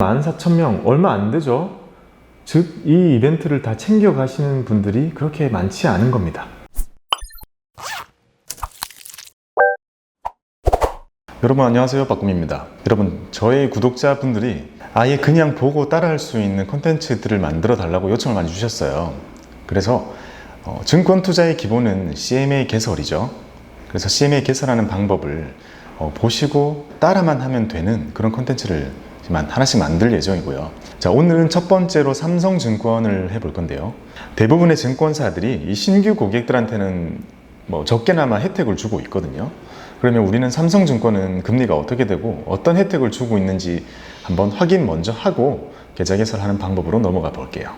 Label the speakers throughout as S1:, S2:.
S1: 14,000명, 얼마 안 되죠? 즉, 이 이벤트를 다 챙겨가시는 분들이 그렇게 많지 않은 겁니다. 여러분 안녕하세요, 박꿈입니다. 여러분, 저의 구독자분들이 아예 그냥 보고 따라할 수 있는 콘텐츠들을 만들어 달라고 요청을 많이 주셨어요. 그래서 증권 투자의 기본은 CMA 개설이죠. 그래서 CMA 개설하는 방법을 보시고 따라만 하면 되는 그런 콘텐츠를 하나씩 만들 예정이고요. 자, 오늘은 첫 번째로 삼성증권을 해볼 건데요. 대부분의 증권사들이 이 신규 고객들한테는 적게나마 혜택을 주고 있거든요. 그러면 우리는 삼성증권은 금리가 어떻게 되고 어떤 혜택을 주고 있는지 한번 확인 먼저 하고 계좌 개설하는 방법으로 넘어가 볼게요.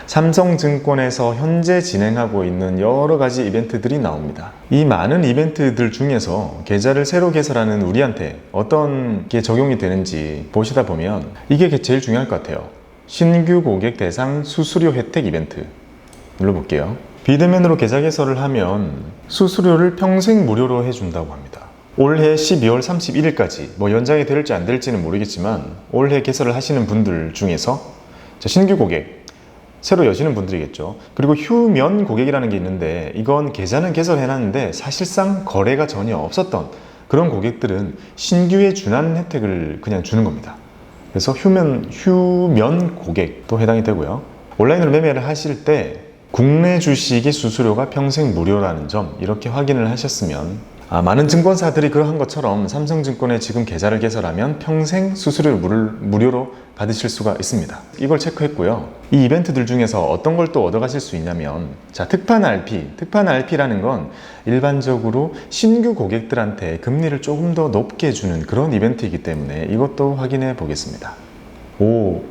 S1: 삼성증권에서 현재 진행하고 있는 여러 가지 이벤트들이 나옵니다. 이 많은 이벤트들 중에서 계좌를 새로 개설하는 우리한테 어떤 게 적용이 되는지 보시다 보면 이게 제일 중요할 것 같아요. 신규 고객 대상 수수료 혜택 이벤트 눌러볼게요. 비대면으로 계좌 개설을 하면 수수료를 평생 무료로 해준다고 합니다. 올해 12월 31일까지 연장이 될지 안 될지는 모르겠지만 올해 개설을 하시는 분들 중에서 신규 고객 새로 여시는 분들이겠죠. 그리고 휴면 고객이라는 게 있는데 이건 계좌는 개설해놨는데 사실상 거래가 전혀 없었던 그런 고객들은 신규에 준하는 혜택을 그냥 주는 겁니다. 그래서 휴면 고객도 해당이 되고요. 온라인으로 매매를 하실 때 국내 주식의 수수료가 평생 무료라는 점 이렇게 확인을 하셨으면 많은 증권사들이 그러한 것처럼 삼성증권에 지금 계좌를 개설하면 평생 수수료를 무료로 받으실 수가 있습니다. 이걸 체크했고요. 이 이벤트들 중에서 어떤 걸 또 얻어가실 수 있냐면 특판 RP라는 건 일반적으로 신규 고객들한테 금리를 조금 더 높게 주는 그런 이벤트이기 때문에 이것도 확인해 보겠습니다.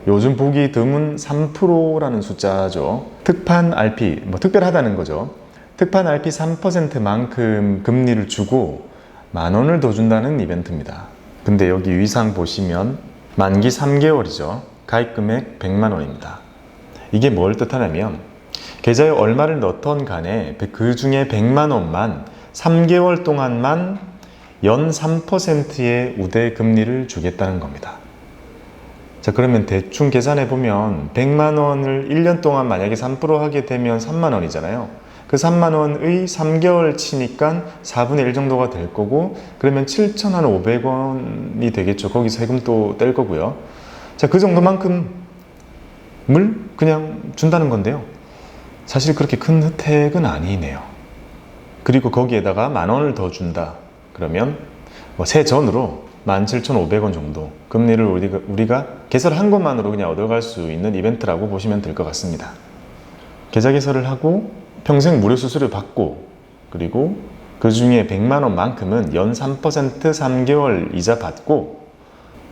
S1: 요즘 보기 드문 3%라는 숫자죠. 특판 RP, 특별하다는 거죠. 특판 RP 3%만큼 금리를 주고 10,000원을 더 준다는 이벤트입니다. 근데 여기 위상 보시면 만기 3개월이죠. 가입 금액 100만원입니다. 이게 뭘 뜻하냐면 계좌에 얼마를 넣던 간에 그 중에 100만원만 3개월 동안만 연 3%의 우대 금리를 주겠다는 겁니다. 자, 그러면 대충 계산해 보면 100만원을 1년 동안 만약에 3% 하게 되면 3만원이잖아요. 그 3만원의 3개월 치니까 4분의 1 정도가 될 거고, 그러면 7,500원이 되겠죠. 거기서 세금 또 뗄 거고요. 자, 그 정도만큼을 그냥 준다는 건데요. 사실 그렇게 큰 혜택은 아니네요. 그리고 거기에다가 10,000원을 더 준다. 그러면 세전으로 17,500원 정도 금리를 우리가 개설한 것만으로 그냥 얻어갈 수 있는 이벤트라고 보시면 될 것 같습니다. 계좌 개설을 하고 평생 무료 수수료 받고, 그리고 그 중에 100만원만큼은 연 3% 3개월 이자 받고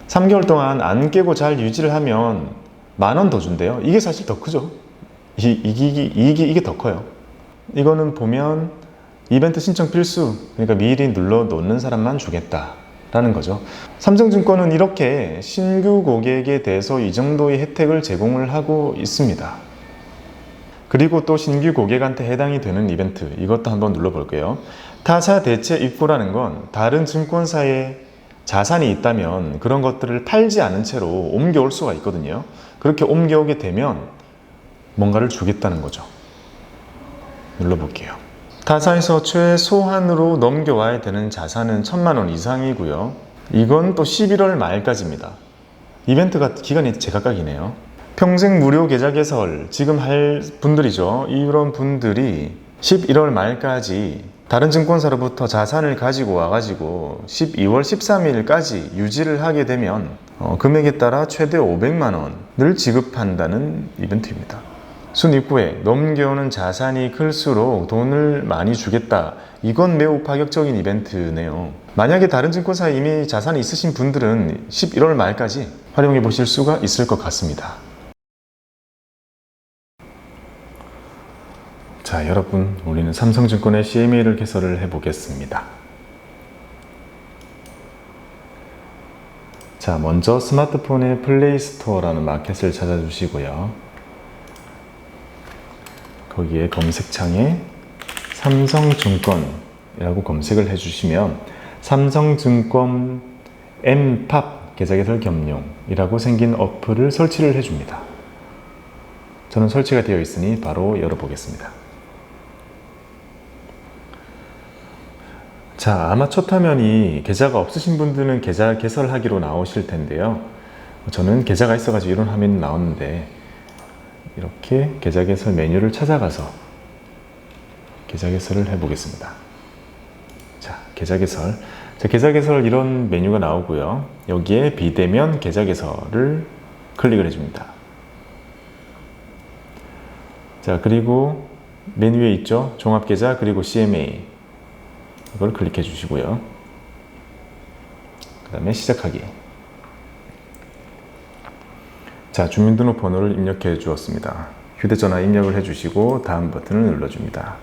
S1: 3개월 동안 안 깨고 잘 유지를 하면 10,000원 더 준대요. 이게 사실 더 크죠. 이게 더 커요. 이거는 보면 이벤트 신청 필수, 그러니까 미리 눌러 놓는 사람만 주겠다라는 거죠. 삼성증권은 이렇게 신규 고객에 대해서 이 정도의 혜택을 제공을 하고 있습니다. 그리고 또 신규 고객한테 해당이 되는 이벤트, 이것도 한번 눌러볼게요. 타사 대체 입고라는 건 다른 증권사에 자산이 있다면 그런 것들을 팔지 않은 채로 옮겨올 수가 있거든요. 그렇게 옮겨오게 되면 뭔가를 주겠다는 거죠. 눌러볼게요. 타사에서 최소한으로 넘겨와야 되는 자산은 1,000만원 이상이고요. 이건 또 11월 말까지입니다. 이벤트가 기간이 제각각이네요. 평생 무료 계좌 개설 지금 할 분들이죠. 이런 분들이 11월 말까지 다른 증권사로부터 자산을 가지고 와가지고 12월 13일까지 유지를 하게 되면 금액에 따라 최대 500만원을 지급한다는 이벤트입니다. 순입구에 넘겨오는 자산이 클수록 돈을 많이 주겠다. 이건 매우 파격적인 이벤트네요. 만약에 다른 증권사에 이미 자산이 있으신 분들은 11월 말까지 활용해 보실 수가 있을 것 같습니다. 자, 여러분, 우리는 삼성증권의 CMA를 개설을 해보겠습니다. 자, 먼저 스마트폰의 플레이스토어라는 마켓을 찾아주시고요. 거기에 검색창에 삼성증권이라고 검색을 해주시면 삼성증권 mpap 계좌 개설 겸용이라고 생긴 어플을 설치를 해줍니다. 저는 설치가 되어 있으니 바로 열어보겠습니다. 자, 아마 첫 화면이 계좌가 없으신 분들은 계좌 개설하기로 나오실 텐데요. 저는 계좌가 있어가지고 이런 화면이 나왔는데, 이렇게 계좌 개설 메뉴를 찾아가서 계좌 개설을 해보겠습니다. 자, 계좌 개설. 자, 계좌 개설 이런 메뉴가 나오고요. 여기에 비대면 계좌 개설을 클릭을 해줍니다. 자, 그리고 맨 위에 있죠? 종합계좌 그리고 CMA. 이걸 클릭해 주시고요. 그 다음에 시작하기. 자, 주민등록번호를 입력해 주었습니다. 휴대전화 입력을 해 주시고 다음 버튼을 눌러줍니다.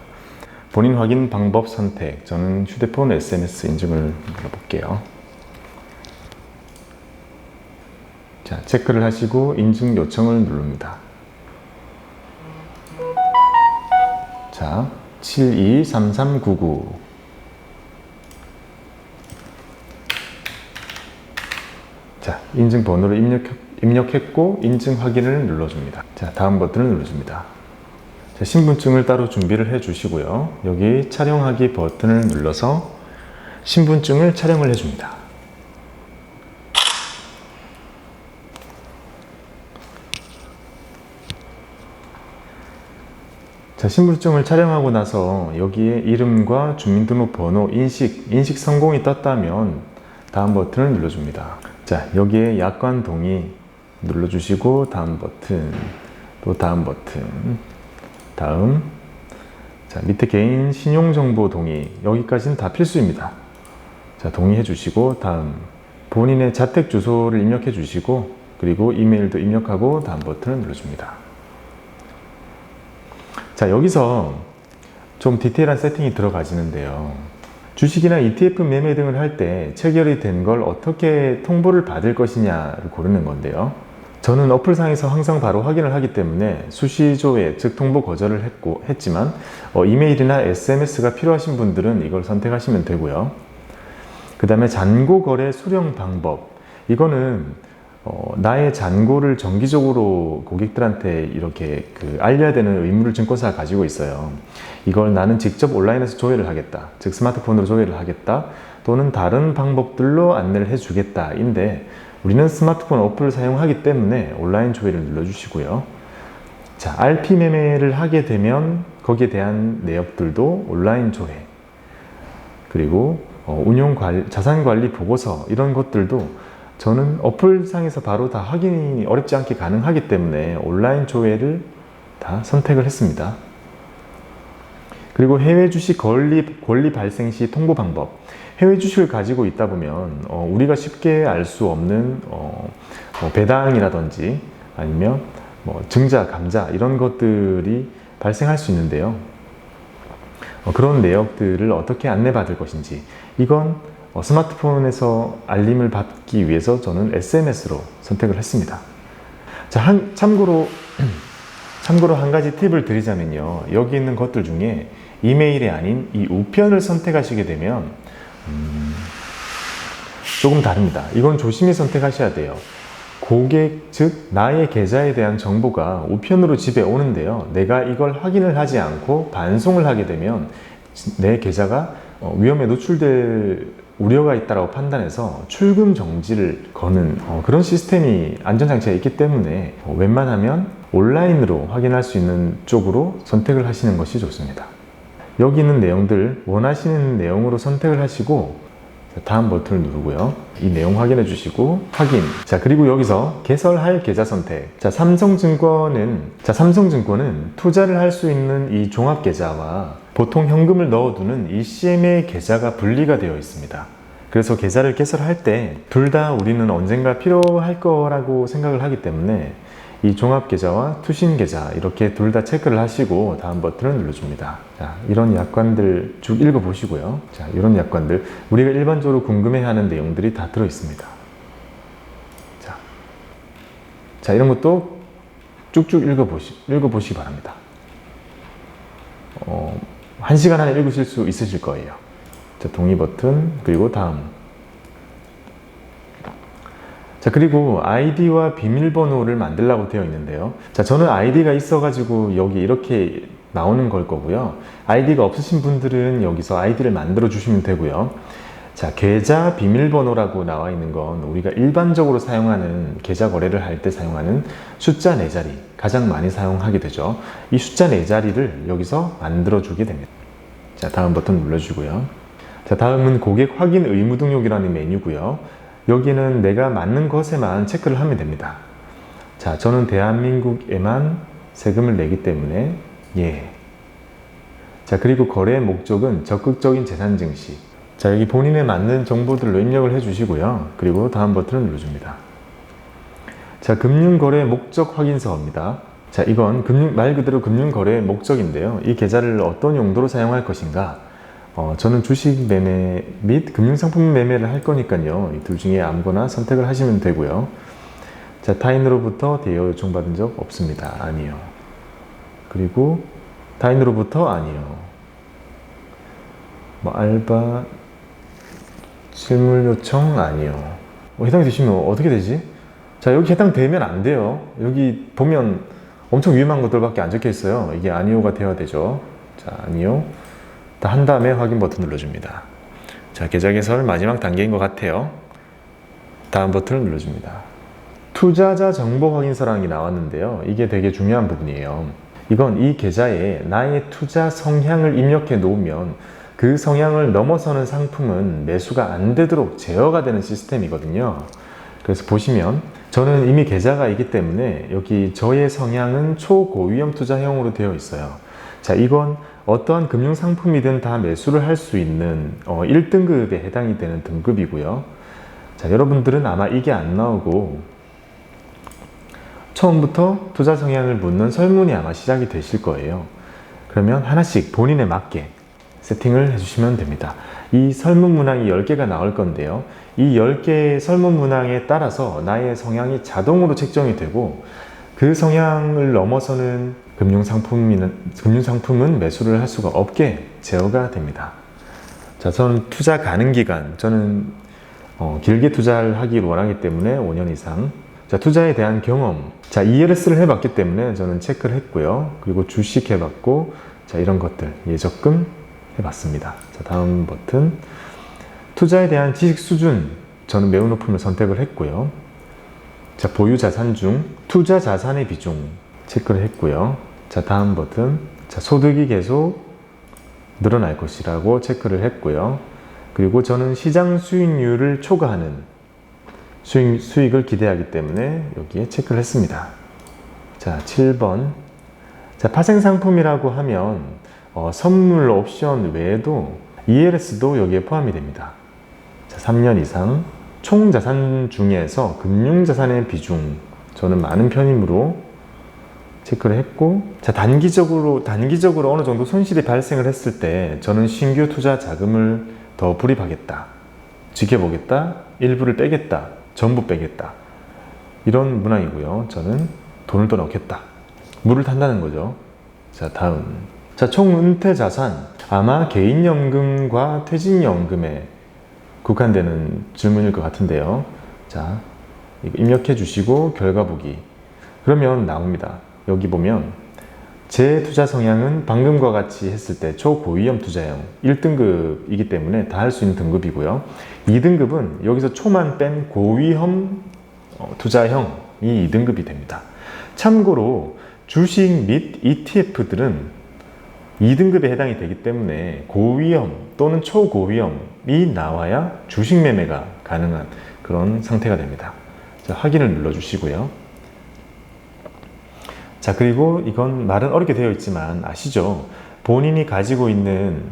S1: 본인 확인 방법 선택. 저는 휴대폰 SMS 인증을 눌러볼게요. 자, 체크를 하시고 인증 요청을 누릅니다. 자, 723399. 자, 인증 번호를 입력했고 인증 확인을 눌러줍니다. 자, 다음 버튼을 눌러줍니다. 자, 신분증을 따로 준비를 해 주시고요. 여기 촬영하기 버튼을 눌러서 신분증을 촬영을 해줍니다. 자, 신분증을 촬영하고 나서 여기에 이름과 주민등록번호 인식 성공이 떴다면 다음 버튼을 눌러줍니다. 자, 여기에 약관 동의 눌러주시고 다음 버튼, 또 다음 버튼, 다음. 자, 밑에 개인 신용정보 동의, 여기까지는 다 필수입니다. 자, 동의해 주시고 다음. 본인의 자택 주소를 입력해 주시고 그리고 이메일도 입력하고 다음 버튼을 눌러줍니다. 자, 여기서 좀 디테일한 세팅이 들어가지는데요. 주식이나 ETF 매매 등을 할 때 체결이 된 걸 어떻게 통보를 받을 것이냐를 고르는 건데요. 저는 어플상에서 항상 바로 확인을 하기 때문에 수시조회, 즉 통보 거절을 했지만 이메일이나 SMS가 필요하신 분들은 이걸 선택하시면 되고요. 그 다음에 잔고 거래 수령 방법. 이거는 나의 잔고를 정기적으로 고객들한테 이렇게 알려야 되는 의무를 증권사가 가지고 있어요. 이걸 나는 직접 온라인에서 조회를 하겠다. 즉 스마트폰으로 조회를 하겠다. 또는 다른 방법들로 안내를 해주겠다. 인데 우리는 스마트폰 어플을 사용하기 때문에 온라인 조회를 눌러주시고요. 자, RP 매매를 하게 되면 거기에 대한 내역들도 온라인 조회. 그리고 자산관리 보고서 이런 것들도 저는 어플상에서 바로 다 확인이 어렵지 않게 가능하기 때문에 온라인 조회를 다 선택을 했습니다. 그리고 해외 주식 권리 발생 시 통보 방법. 해외 주식을 가지고 있다 보면 우리가 쉽게 알 수 없는 배당이라든지 아니면 증자, 감자 이런 것들이 발생할 수 있는데요. 그런 내역들을 어떻게 안내받을 것인지, 이건 스마트폰에서 알림을 받기 위해서 저는 SMS로 선택을 했습니다. 자, 참고로 한 가지 팁을 드리자면요. 여기 있는 것들 중에 이메일이 아닌 이 우편을 선택하시게 되면 조금 다릅니다. 이건 조심히 선택하셔야 돼요. 고객, 즉 나의 계좌에 대한 정보가 우편으로 집에 오는데요. 내가 이걸 확인을 하지 않고 반송을 하게 되면 내 계좌가 위험에 노출될 우려가 있다고 판단해서 출금 정지를 거는 그런 시스템이 안전장치가 있기 때문에 웬만하면 온라인으로 확인할 수 있는 쪽으로 선택을 하시는 것이 좋습니다. 여기 있는 내용들 원하시는 내용으로 선택을 하시고 다음 버튼을 누르고요. 이 내용 확인해 주시고 확인. 자, 그리고 여기서 개설할 계좌 선택. 자, 삼성증권은 투자를 할 수 있는 이 종합계좌와 보통 현금을 넣어두는 이 CMA 계좌가 분리가 되어 있습니다. 그래서 계좌를 개설할 때 둘 다 우리는 언젠가 필요할 거라고 생각을 하기 때문에 이 종합계좌와 투신계좌 이렇게 둘 다 체크를 하시고 다음 버튼을 눌러줍니다. 자, 이런 약관들 쭉 읽어보시고요. 자, 이런 약관들 우리가 일반적으로 궁금해하는 내용들이 다 들어있습니다. 자, 이런 것도 쭉쭉 읽어보시기 바랍니다. 1시간 안에 읽으실 수 있으실 거예요. 자, 동의 버튼, 그리고 다음. 자, 그리고 아이디와 비밀번호를 만들라고 되어 있는데요. 자, 저는 아이디가 있어가지고 여기 이렇게 나오는 걸 거고요. 아이디가 없으신 분들은 여기서 아이디를 만들어 주시면 되고요. 자, 계좌 비밀번호라고 나와 있는 건 우리가 일반적으로 사용하는 계좌 거래를 할 때 사용하는 숫자 4자리, 가장 많이 사용하게 되죠. 이 숫자 4자리를 여기서 만들어 주게 됩니다. 자, 다음 버튼 눌러주고요. 자, 다음은 고객 확인 의무 등록이라는 메뉴고요. 여기는 내가 맞는 것에만 체크를 하면 됩니다. 자, 저는 대한민국에만 세금을 내기 때문에 예. 자, 그리고 거래의 목적은 적극적인 재산 증시. 자, 여기 본인에 맞는 정보들로 입력을 해 주시고요. 그리고 다음 버튼을 눌러줍니다. 자, 금융거래 목적 확인서입니다. 자, 이건 말 그대로 금융거래의 목적인데요. 이 계좌를 어떤 용도로 사용할 것인가? 저는 주식 매매 및 금융상품 매매를 할 거니까요. 이 둘 중에 아무거나 선택을 하시면 되고요. 자, 타인으로부터 대여 요청받은 적 없습니다. 아니요. 그리고 타인으로부터 아니요. 뭐 알바 실물 요청 아니요. 해당되시면 어떻게 되지? 자, 여기 해당되면 안 돼요. 여기 보면 엄청 위험한 것들밖에 안 적혀 있어요. 이게 아니요가 되어야 되죠. 자, 아니요. 다 한 다음에 확인 버튼 눌러줍니다. 자, 계좌 개설 마지막 단계인 것 같아요. 다음 버튼을 눌러줍니다. 투자자 정보 확인서라는 게 나왔는데요. 이게 되게 중요한 부분이에요. 이건 이 계좌에 나의 투자 성향을 입력해 놓으면 그 성향을 넘어서는 상품은 매수가 안 되도록 제어가 되는 시스템이거든요. 그래서 보시면 저는 이미 계좌가 있기 때문에 여기 저의 성향은 초고위험 투자형으로 되어 있어요. 자, 이건 어떠한 금융상품이든 다 매수를 할 수 있는 1등급에 해당이 되는 등급이고요. 자, 여러분들은 아마 이게 안 나오고 처음부터 투자 성향을 묻는 설문이 아마 시작이 되실 거예요. 그러면 하나씩 본인에 맞게 세팅을 해주시면 됩니다. 이 설문 문항이 10개가 나올 건데요. 이 10개의 설문 문항에 따라서 나의 성향이 자동으로 책정이 되고 그 성향을 넘어서는 금융상품은 매수를 할 수가 없게 제어가 됩니다. 자, 저는 투자 가능 기간, 저는 길게 투자를 하길 원하기 때문에 5년 이상. 자, 투자에 대한 경험. 자, ELS를 해봤기 때문에 저는 체크를 했고요. 그리고 주식 해봤고, 자, 이런 것들, 예적금 해봤습니다. 자, 다음 버튼. 투자에 대한 지식 수준, 저는 매우 높음을 선택을 했고요. 자, 보유 자산 중 투자 자산의 비중 체크를 했고요. 자, 다음 버튼. 자, 소득이 계속 늘어날 것이라고 체크를 했고요. 그리고 저는 시장 수익률을 초과하는 수익을 기대하기 때문에 여기에 체크를 했습니다. 자, 7번. 자, 파생상품이라고 하면 선물 옵션 외에도 ELS도 여기에 포함이 됩니다. 자, 3년 이상. 총 자산 중에서 금융자산의 비중, 저는 많은 편이므로 체크를 했고, 자, 단기적으로 어느 정도 손실이 발생을 했을 때 저는 신규 투자 자금을 더 불입하겠다, 지켜보겠다, 일부를 빼겠다, 전부 빼겠다, 이런 문항이고요. 저는 돈을 더 넣겠다, 물을 탄다는 거죠. 자, 다음. 자, 총 은퇴 자산, 아마 개인연금과 퇴직연금에 국한되는 질문일 것 같은데요. 자, 이거 입력해 주시고 결과 보기. 그러면 나옵니다. 여기 보면 제 투자 성향은 방금과 같이 했을 때 초고위험 투자형 1등급이기 때문에 다 할 수 있는 등급이고요. 2등급은 여기서 초만 뺀 고위험 투자형이 2등급이 됩니다. 참고로 주식 및 ETF들은 2등급에 해당이 되기 때문에 고위험 또는 초고위험이 나와야 주식 매매가 가능한 그런 상태가 됩니다. 자, 확인을 눌러주시고요. 자, 그리고 이건 말은 어렵게 되어 있지만 아시죠? 본인이 가지고 있는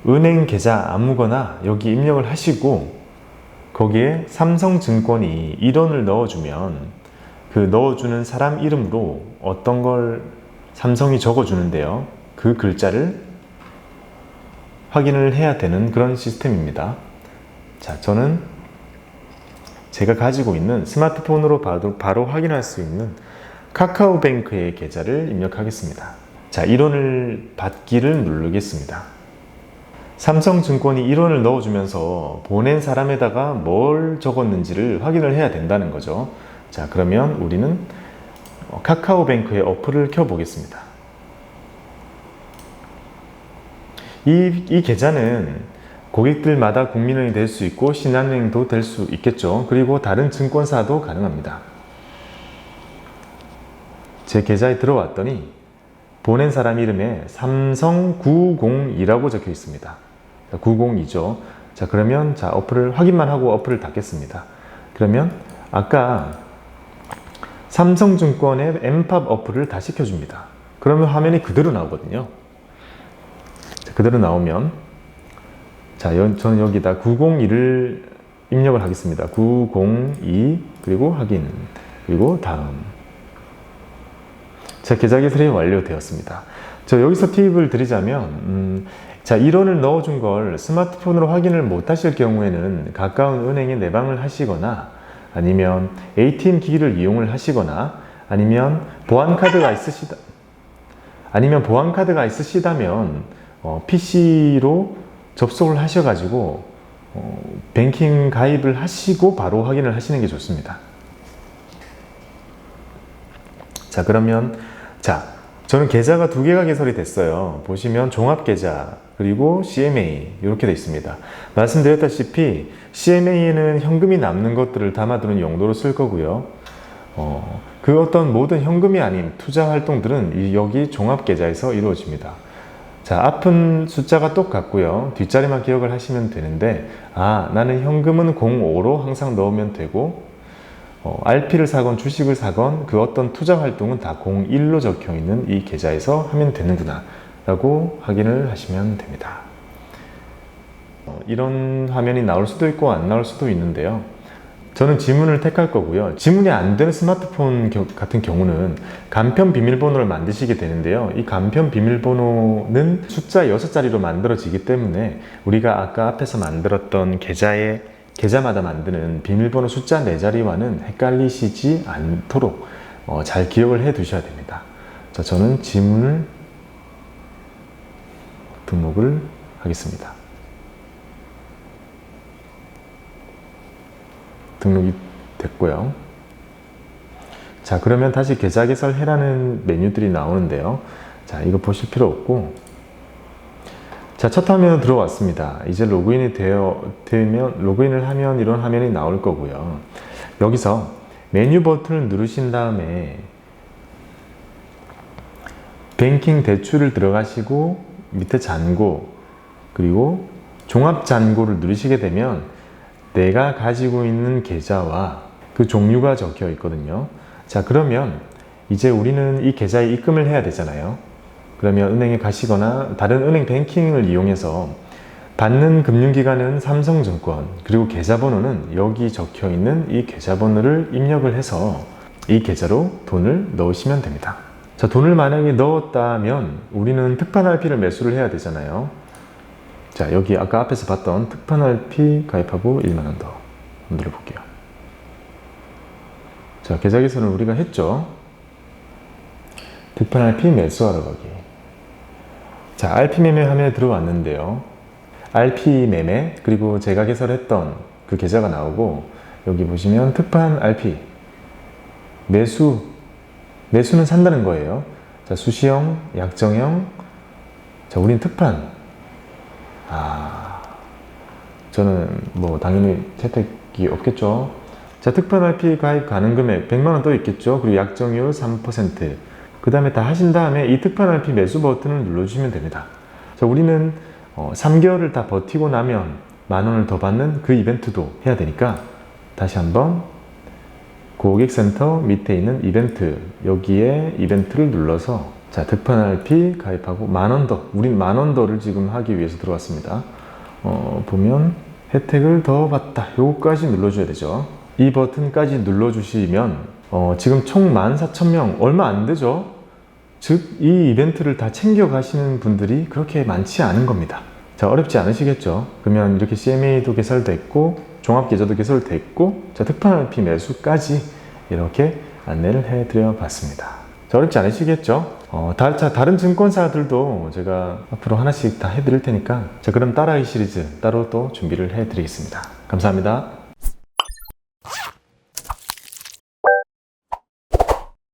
S1: 은행 계좌 아무거나 여기 입력을 하시고 거기에 삼성증권이 1원을 넣어주면 그 넣어주는 사람 이름으로 어떤 걸 삼성이 적어주는데요. 그 글자를 확인을 해야 되는 그런 시스템입니다. 자, 저는 제가 가지고 있는 스마트폰으로 바로 확인할 수 있는 카카오뱅크의 계좌를 입력하겠습니다. 자, 1원을 받기를 누르겠습니다. 삼성증권이 1원을 넣어주면서 보낸 사람에다가 뭘 적었는지를 확인을 해야 된다는 거죠. 자, 그러면 우리는 카카오뱅크의 어플을 켜보겠습니다. 이 계좌는 고객들마다 국민은행이 될 수 있고 신한은행도 될 수 있겠죠. 그리고 다른 증권사도 가능합니다. 제 계좌에 들어왔더니 보낸 사람 이름에 삼성902라고 적혀 있습니다. 902죠. 자, 그러면 어플을 확인만 하고 어플을 닫겠습니다. 그러면 아까 삼성증권의 엠팝 어플을 다시 켜줍니다. 그러면 화면이 그대로 나오거든요. 자, 그대로 나오면 저는 여기다 902를 입력을 하겠습니다. 902 그리고 확인 그리고 다음. 자, 계좌 개설이 완료되었습니다. 여기서 팁을 드리자면 1원을 넣어준 걸 스마트폰으로 확인을 못 하실 경우에는 가까운 은행에 내방을 하시거나 아니면 ATM 기기를 이용을 하시거나 아니면 보안카드가 있으시다면 PC로 접속을 하셔가지고 뱅킹 가입을 하시고 바로 확인을 하시는 게 좋습니다. 자, 그러면 저는 계좌가 2개가 개설이 됐어요. 보시면 종합계좌 그리고 CMA 이렇게 되어 있습니다. 말씀드렸다시피 CMA에는 현금이 남는 것들을 담아두는 용도로 쓸 거고요. 그 어떤 모든 현금이 아닌 투자 활동들은 여기 종합계좌에서 이루어집니다. 자, 앞은 숫자가 똑같고요. 뒷자리만 기억을 하시면 되는데 나는 현금은 05로 항상 넣으면 되고 RP를 사건 주식을 사건 그 어떤 투자 활동은 다 01로 적혀 있는 이 계좌에서 하면 되는구나 라고 확인을 하시면 됩니다. 이런 화면이 나올 수도 있고 안 나올 수도 있는데요. 저는 지문을 택할 거고요. 지문이 안 되는 스마트폰 같은 경우는 간편 비밀번호를 만드시게 되는데요. 이 간편 비밀번호는 숫자 6자리로 만들어지기 때문에 우리가 아까 앞에서 만들었던 계좌마다 만드는 비밀번호 숫자 4자리와는 헷갈리시지 않도록 잘 기억을 해 두셔야 됩니다. 자, 저는 지문을 등록을 하겠습니다. 등록이 됐고요. 자, 그러면 다시 계좌 개설해라는 메뉴들이 나오는데요. 자, 이거 보실 필요 없고 자, 첫 화면으로 들어왔습니다. 이제 로그인을 하면 이런 화면이 나올 거고요. 여기서 메뉴 버튼을 누르신 다음에 뱅킹 대출을 들어가시고 밑에 잔고 그리고 종합 잔고를 누르시게 되면 내가 가지고 있는 계좌와 그 종류가 적혀 있거든요. 자, 그러면 이제 우리는 이 계좌에 입금을 해야 되잖아요. 그러면 은행에 가시거나 다른 은행 뱅킹을 이용해서 받는 금융기관은 삼성증권 그리고 계좌번호는 여기 적혀 있는 이 계좌번호를 입력을 해서 이 계좌로 돈을 넣으시면 됩니다. 자, 돈을 만약에 넣었다면 우리는 특판 RP를 매수를 해야 되잖아요. 자, 여기 아까 앞에서 봤던 특판 RP 가입하고 1만원 더 눌러볼게요. 자, 계좌 개설을 우리가 했죠. 특판 RP 매수하러 가기. 자, RP 매매 화면에 들어왔는데요. RP 매매 그리고 제가 개설했던 그 계좌가 나오고 여기 보시면 특판 RP 매수는 산다는 거예요. 자, 수시형, 약정형. 자, 우린 특판. 저는 당연히 혜택이 없겠죠. 자, 특판 RP 가입 가능 금액 100만원 떠 있겠죠. 그리고 약정률 3%. 그 다음에 다 하신 다음에 이 특판 RP 매수 버튼을 눌러주시면 됩니다. 자, 우리는 3개월을 다 버티고 나면 만원을 더 받는 그 이벤트도 해야 되니까 다시 한번 고객센터 밑에 있는 이벤트 여기에 이벤트를 눌러서 자, 특판 RP 가입하고 만원 더 우린 만원 더를 지금 하기 위해서 들어왔습니다. 보면 혜택을 더 받다 요거까지 눌러줘야 되죠. 이 버튼까지 눌러주시면 지금 총 14,000명 얼마 안 되죠. 즉 이 이벤트를 다 챙겨 가시는 분들이 그렇게 많지 않은 겁니다. 자, 어렵지 않으시겠죠. 그러면 이렇게 CMA도 개설됐고 종합계좌도 개설됐고 자, 특판 RP 매수까지 이렇게 안내를 해 드려 봤습니다. 자, 어렵지 않으시겠죠? 다른 증권사들도 제가 앞으로 하나씩 다 해드릴 테니까 자, 그럼 따라하기 시리즈 따로 또 준비를 해드리겠습니다. 감사합니다.